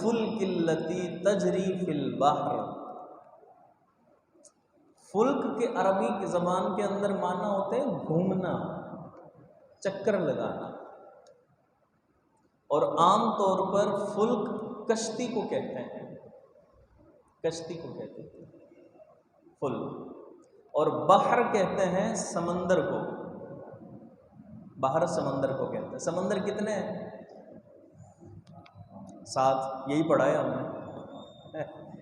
وَالْفُلْكِ الَّتِي تَجْرِي فِي الْبَحْرِ۔ فلک کے عربی کی زبان کے اندر معنی ہوتے ہیں گھومنا، چکر لگانا، اور عام طور پر فلک کشتی کو کہتے ہیں، کشتی کو کہتے ہیں فلک، اور بحر کہتے ہیں سمندر کو، بحر سمندر کو کہتے ہیں۔ سمندر کتنے ہیں؟ 7، یہی پڑھا ہے ہم نے،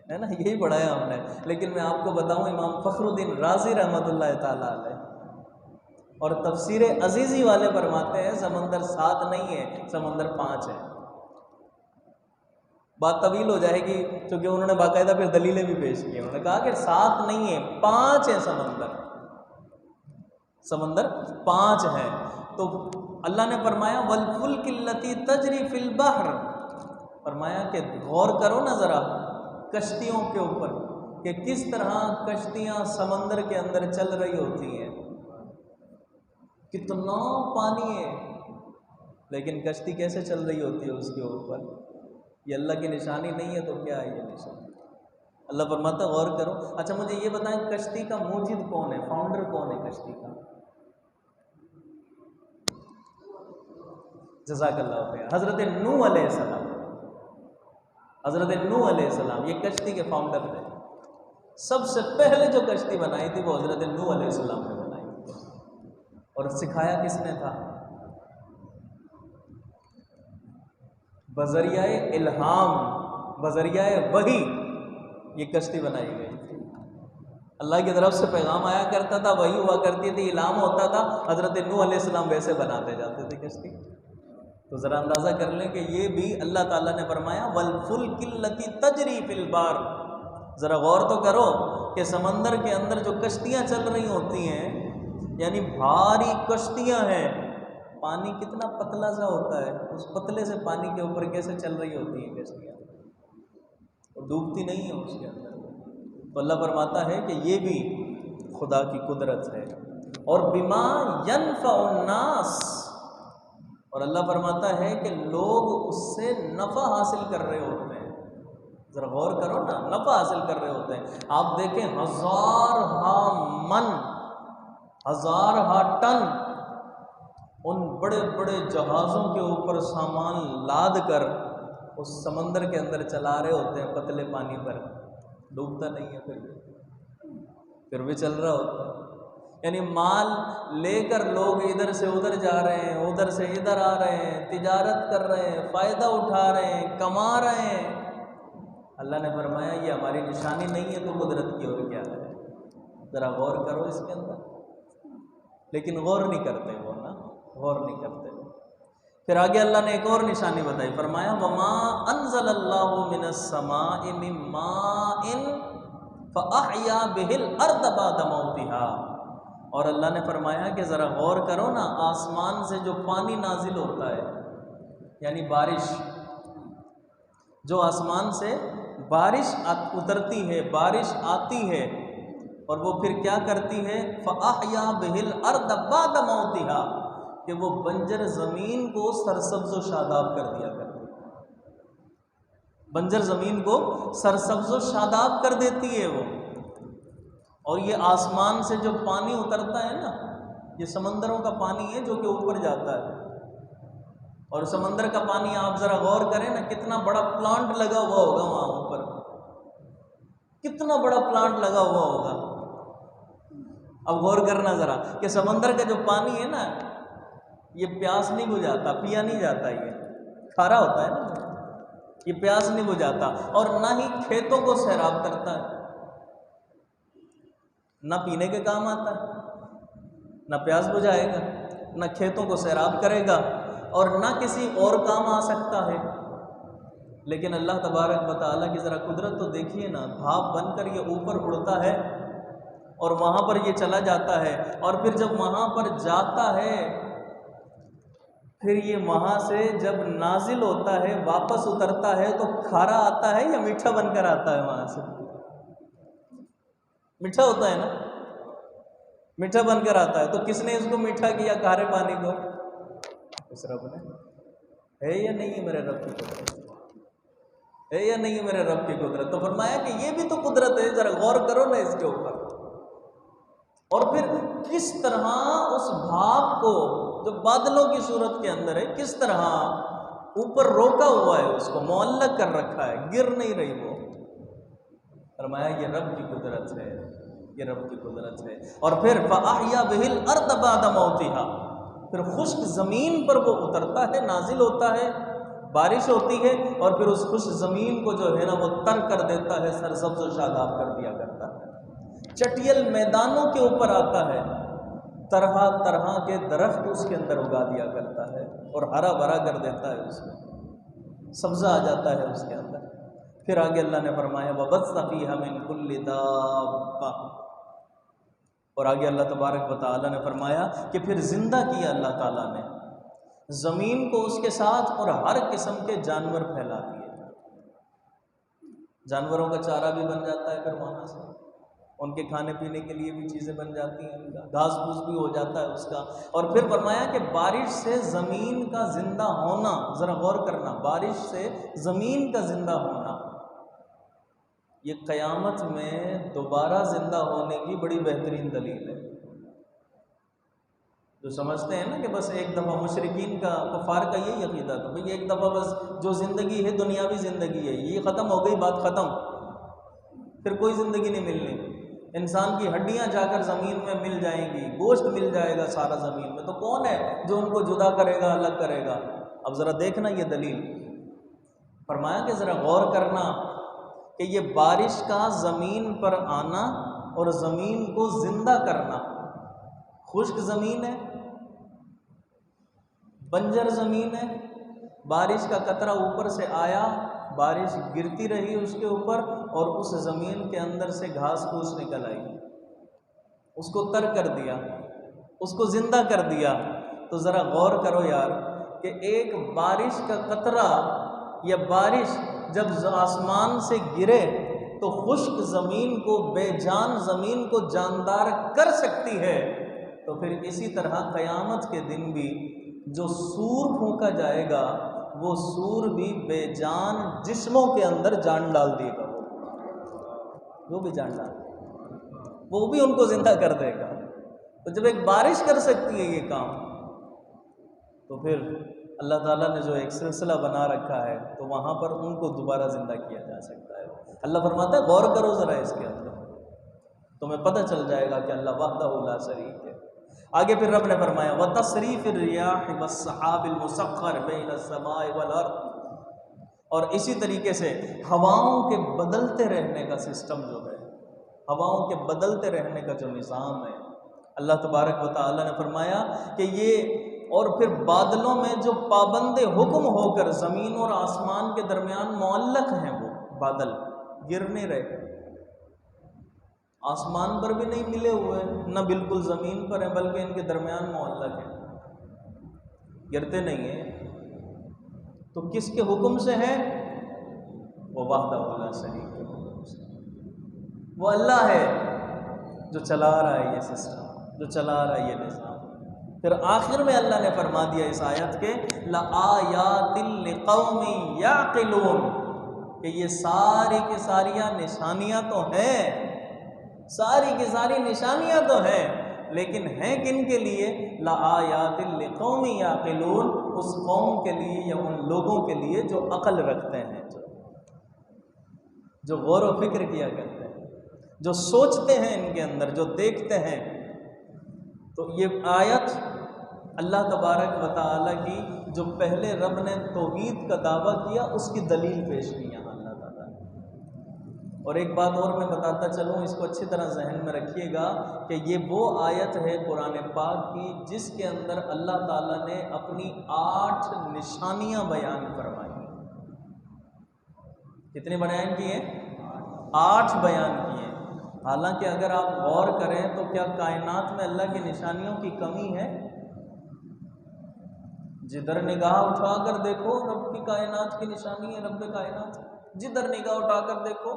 ہے نا، یہی پڑھا ہے ہم نے۔ لیکن میں آپ کو بتاؤں، امام فخر الدین رازی رحمۃ اللہ تعالیٰ علیہ اور تفسیر عزیزی والے فرماتے ہیں سمندر 7 نہیں ہے، سمندر 5 ہے۔ بات طویل ہو جائے گی کیونکہ انہوں نے باقاعدہ پھر دلیلیں بھی پیش کی، انہوں نے کہا کہ 7 نہیں ہے، 5 ہے سمندر، سمندر 5 ہے۔ تو اللہ نے فرمایا وَالْفُلْكِ الَّتِي تَجْرِي فِي الْبَحْرِ، فرمایا کہ غور کرو نا ذرا کشتیوں کے اوپر کہ کس طرح کشتیاں سمندر کے اندر چل رہی ہوتی ہیں، کتنا پانی ہے لیکن کشتی کیسے چل رہی ہوتی ہے اس کے اوپر۔ یہ اللہ کی نشانی نہیں ہے تو کیا ہے یہ نشانی؟ اللہ فرماتا غور کرو۔ اچھا مجھے یہ بتائیں کشتی کا موجد کون ہے، فاؤنڈر کون ہے کشتی کا؟ جزاک اللہ خیر، حضرت نوح علیہ السلام، حضرت نوح علیہ السلام یہ کشتی کے فاؤنڈر تھے۔ سب سے پہلے جو کشتی بنائی تھی وہ حضرت نوح علیہ السلام نے بنائی تھی، اور سکھایا کس نے تھا؟ بذریعہ الہام، بذریعہ وحی یہ کشتی بنائی گئی تھی۔ اللہ کی طرف سے پیغام آیا کرتا تھا، وحی ہوا کرتی تھی، الہام ہوتا تھا، حضرت نوح علیہ السلام ویسے بناتے جاتے تھے کشتی۔ تو ذرا اندازہ کر لیں کہ یہ بھی اللہ تعالیٰ نے فرمایا وَالْفُلْكِ الَّتِي تَجْرِي فِي الْبَحْرِ۔ ذرا غور تو کرو کہ سمندر کے اندر جو کشتیاں چل رہی ہوتی ہیں، یعنی بھاری کشتیاں ہیں، پانی کتنا پتلا سا ہوتا ہے، اس پتلے سے پانی کے اوپر کیسے چل رہی ہوتی ہیں کشتیاں، اور ڈوبتی نہیں ہیں اس کے اندر۔ تو اللہ فرماتا ہے کہ یہ بھی خدا کی قدرت ہے۔ اور بما ينفع الناس، اور اللہ فرماتا ہے کہ لوگ اس سے نفع حاصل کر رہے ہوتے ہیں۔ ذرا غور کرو نا، نفع حاصل کر رہے ہوتے ہیں۔ آپ دیکھیں 1000 من، 1000 ٹن ان بڑے بڑے جہازوں کے اوپر سامان لاد کر اس سمندر کے اندر چلا رہے ہوتے ہیں پتلے پانی پر، ڈوبتا نہیں ہے، پھر بھی چل رہا ہوتا ہے۔ یعنی مال لے کر لوگ ادھر سے ادھر جا رہے ہیں، ادھر سے ادھر آ رہے ہیں، تجارت کر رہے ہیں، فائدہ اٹھا رہے ہیں، کما رہے ہیں۔ اللہ نے فرمایا یہ ہماری نشانی نہیں ہے تو قدرت کی اور کیا ہے؟ ذرا غور کرو اس کے اندر، لیکن غور نہیں کرتے وہ نا، غور نہیں کرتے۔ پھر آگے اللہ نے ایک اور نشانی بتائی، فرمایا وَمَا أَنزَلَ اللَّهُ مِنَ السَّمَاءِ مِن مَّاءٍ فَأَحْيَا بِهِ الْأَرْضَ بَعْدَ مَوْتِهَا۔ اور اللہ نے فرمایا کہ ذرا غور کرو نا، آسمان سے جو پانی نازل ہوتا ہے، یعنی بارش، جو آسمان سے بارش اترتی ہے، بارش آتی ہے، اور وہ پھر کیا کرتی ہے؟ فَأَحْيَا بِهِ الْأَرْضَ بَعْدَ مَوْتِهَا، کہ وہ بنجر زمین کو سرسبز و شاداب کر دیا کرتی ہے، بنجر زمین کو سرسبز و شاداب کر دیتی ہے وہ۔ اور یہ آسمان سے جو پانی اترتا ہے نا، یہ سمندروں کا پانی ہے جو کہ اوپر جاتا ہے، اور سمندر کا پانی آپ ذرا غور کریں نا، کتنا بڑا پلانٹ لگا ہوا ہوگا وہاں اوپر، کتنا بڑا پلانٹ لگا ہوا ہوگا۔ اب غور کرنا ذرا کہ سمندر کا جو پانی ہے نا، یہ پیاس نہیں بجھاتا، پیا نہیں جاتا، یہ کھارا ہوتا ہے نا، یہ پیاس نہیں بجھاتا، اور نہ ہی کھیتوں کو سیراب کرتا ہے، نہ پینے کے کام آتا ہے، نہ پیاس بجھائے گا، نہ کھیتوں کو سیراب کرے گا، اور نہ کسی اور کام آ سکتا ہے۔ لیکن اللہ تبارک و تعالیٰ کی ذرا قدرت تو دیکھیے نا، بھاپ بن کر یہ اوپر اڑتا ہے اور وہاں پر یہ چلا جاتا ہے، اور پھر جب وہاں پر جاتا ہے، پھر یہ وہاں سے جب نازل ہوتا ہے، واپس اترتا ہے تو کھارا آتا ہے یا میٹھا بن کر آتا ہے؟ وہاں سے میٹھا ہوتا ہے نا، میٹھا بن کر آتا ہے۔ تو کس نے اس کو میٹھا کیا کھارے پانی کو؟ اس رب نے۔ ہے یا نہیں ہے میرے رب کی قدرت؟ ہے یا نہیں میرے رب کی قدرت؟ تو فرمایا کہ یہ بھی تو قدرت ہے، ذرا غور کرو نا اس کے اوپر۔ اور پھر کس طرح اس بھاپ کو جو بادلوں کی صورت کے اندر ہے، کس طرح اوپر روکا ہوا ہے، اس کو معلق کر رکھا ہے، گر نہیں رہی وہ۔ فرمایا یہ رب کی قدرت ہے، یہ رب کی قدرت ہے۔ اور پھر فَأَحْيَا بِهِ الْأَرْضَ بَعْدَ مَوْتِهَا، پھر خشک زمین پر وہ اترتا ہے، نازل ہوتا ہے، بارش ہوتی ہے، اور پھر اس خشک زمین کو جو ہے نا وہ تر کر دیتا ہے، سرسبز و شاداب کر دیا کرتا ہے، چٹیل میدانوں کے اوپر آتا ہے، طرح طرح کے درخت اس کے اندر اگا دیا کرتا ہے اور ہرا بھرا کر دیتا ہے، اس میں سبزہ آ جاتا ہے اس کے اندر۔ پھر آگے اللہ نے فرمایا وَبَثَّ فِيهَا مِن كُلِّ دَابَّةٍ، اور آگے اللہ تبارک و تعالیٰ نے فرمایا کہ پھر زندہ کیا اللہ تعالیٰ نے زمین کو اس کے ساتھ، اور ہر قسم کے جانور پھیلا دیے۔ جانوروں کا چارہ بھی بن جاتا ہے پھر وہاں سے، ان کے کھانے پینے کے لیے بھی چیزیں بن جاتی ہیں، ان کا گھاس پھوس بھی ہو جاتا ہے اس کا۔ اور پھر فرمایا کہ بارش سے زمین کا زندہ ہونا، ذرا غور کرنا، بارش سے زمین کا زندہ ہونا یہ قیامت میں دوبارہ زندہ ہونے کی بڑی بہترین دلیل ہے۔ جو سمجھتے ہیں نا کہ بس ایک دفعہ، مشرکین کا، کفار کا یہی عقیدہ تھا، بھئی ایک دفعہ بس جو زندگی ہے دنیاوی زندگی ہے، یہ ختم ہو گئی، بات ختم، پھر کوئی زندگی نہیں ملنی، انسان کی ہڈیاں جا کر زمین میں مل جائیں گی، گوشت مل جائے گا سارا زمین میں، تو کون ہے جو ان کو جدا کرے گا، الگ کرے گا؟ اب ذرا دیکھنا یہ دلیل۔ فرمایا کہ ذرا غور کرنا کہ یہ بارش کا زمین پر آنا اور زمین کو زندہ کرنا، خشک زمین ہے، بنجر زمین ہے، بارش کا قطرہ اوپر سے آیا، بارش گرتی رہی اس کے اوپر، اور اس زمین کے اندر سے گھاس پھوس نکل آئی، اس کو تر کر دیا، اس کو زندہ کر دیا۔ تو ذرا غور کرو یار کہ ایک بارش کا قطرہ یا بارش جب آسمان سے گرے تو خشک زمین کو، بے جان زمین کو جاندار کر سکتی ہے، تو پھر اسی طرح قیامت کے دن بھی جو سور پھونکا جائے گا، وہ سور بھی بے جان جسموں کے اندر جان ڈال دے گا، وہ بھی جان ڈال دے گا، وہ بھی ان کو زندہ کر دے گا۔ تو جب ایک بارش کر سکتی ہے یہ کام، تو پھر اللہ تعالیٰ نے جو ایک سلسلہ بنا رکھا ہے، تو وہاں پر ان کو دوبارہ زندہ کیا جا سکتا ہے۔ اللہ فرماتا ہے غور کرو ذرا اس کے اندر، تمہیں پتہ چل جائے گا کہ اللہ وحدہ لا شریک ہے۔ آگے پھر رب نے فرمایا وَتَصْرِيفِ الرِّيَاحِ وَالسَّحَابِ الْمُسَخَّرِ بَيْنَ السَّمَاءِ وَالْأَرْضِ، اور اسی طریقے سے ہواؤں کے بدلتے رہنے کا سسٹم جو ہے، ہواؤں کے بدلتے رہنے کا جو نظام ہے، اللہ تبارک و تعالیٰ نے فرمایا کہ یہ، اور پھر بادلوں میں جو پابند حکم ہو کر زمین اور آسمان کے درمیان معلق ہیں، وہ بادل گر نہیں رہے، آسمان پر بھی نہیں ملے ہوئے، نہ بالکل زمین پر ہیں، بلکہ ان کے درمیان معلق ہیں، گرتے نہیں ہیں۔ تو کس کے حکم سے ہے؟ وہ وحدہ لا شریک کے حکم سے، وہ اللہ ہے جو چلا رہا ہے یہ سسٹم، جو چلا رہا ہے یہ نظام۔ پھر آخر میں اللہ نے فرما دیا اس آیت کے لَآيَاتٍ لِقَوْمٍ يَعْقِلُونَ، کہ یہ ساری کی ساریاں نشانیاں تو ہیں، ساری کی ساری نشانیاں تو ہیں، لیکن ہیں کن کے لیے؟ لَآيَاتٍ لِقَوْمٍ يَعْقِلُونَ، اس قوم کے لیے یا ان لوگوں کے لیے جو عقل رکھتے ہیں، جو غور و فکر کیا کرتے ہیں، جو سوچتے ہیں ان کے اندر، جو دیکھتے ہیں۔ تو یہ آیت اللہ تبارک و تعالیٰ کی جو پہلے رب نے توحید کا دعویٰ کیا، اس کی دلیل پیش کی یہاں اللہ تعالیٰ نے۔ اور ایک بات اور میں بتاتا چلوں، اس کو اچھی طرح ذہن میں رکھیے گا کہ یہ وہ آیت ہے قرآن پاک کی جس کے اندر اللہ تعالیٰ نے اپنی 8 نشانیاں بیان فرمائی۔ کتنے بیان کیے؟ 8 بیان کیے۔ حالانکہ اگر آپ غور کریں تو کیا کائنات میں اللہ کی نشانیوں کی کمی ہے؟ جدھر نگاہ اٹھا کر دیکھو رب کی کائنات کی نشانی ہے، رب کائنات، جدھر نگاہ اٹھا کر دیکھو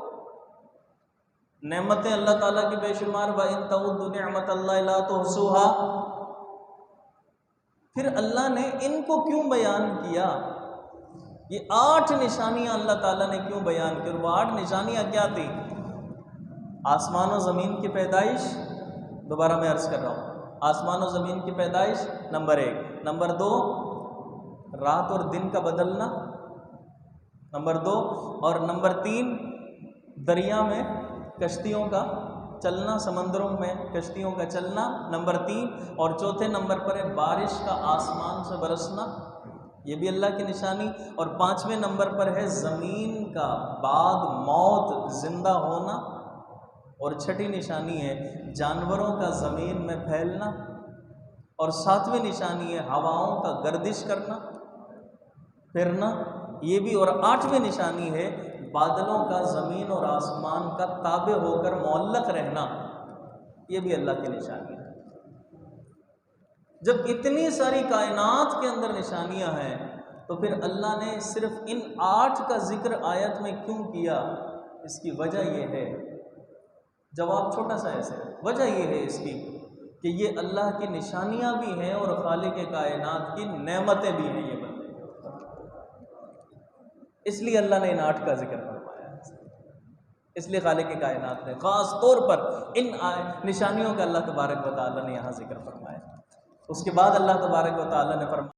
نعمتیں اللہ تعالیٰ کی بے شمار، وَإِن تَعُدُّوا نِعْمَتَ اللَّهِ لَا تُحْصُوهَا۔ پھر اللہ نے ان کو کیوں بیان کیا؟ یہ 8 نشانیاں اللہ تعالیٰ نے کیوں بیان کی؟ اور وہ 8 نشانیاں کیا تھیں؟ آسمان و زمین کی پیدائش، دوبارہ میں عرض کر رہا ہوں، آسمان و زمین کی پیدائش نمبر 1، نمبر 2 رات اور دن کا بدلنا، نمبر 2، اور نمبر 3 دریا میں کشتیوں کا چلنا، سمندروں میں کشتیوں کا چلنا، نمبر 3، اور چوتھے نمبر پر ہے بارش کا آسمان سے برسنا، یہ بھی اللہ کی نشانی، اور 5ویں نمبر پر ہے زمین کا بعد موت زندہ ہونا، اور 6ٹھی نشانی ہے جانوروں کا زمین میں پھیلنا، اور 7ویں نشانی ہے ہواؤں کا گردش کرنا، پھرنا، یہ بھی، اور 8ویں نشانی ہے بادلوں کا زمین اور آسمان کا تابع ہو کر معلق رہنا، یہ بھی اللہ کی نشانی ہے۔ جب اتنی ساری کائنات کے اندر نشانیاں ہیں تو پھر اللہ نے صرف ان 8 کا ذکر آیت میں کیوں کیا؟ اس کی وجہ یہ ہے، جواب چھوٹا سا ایسے، وجہ یہ ہے اس کی کہ یہ اللہ کی نشانیاں بھی ہیں اور خالق کائنات کی نعمتیں بھی ہیں یہ بندے، اس لیے اللہ نے ان 8 کا ذکر فرمایا، اس لیے خالق کائنات نے خاص طور پر ان نشانیوں کا اللہ تبارک و تعالیٰ نے یہاں ذکر فرمایا۔ اس کے بعد اللہ تبارک و تعالیٰ نے فرمایا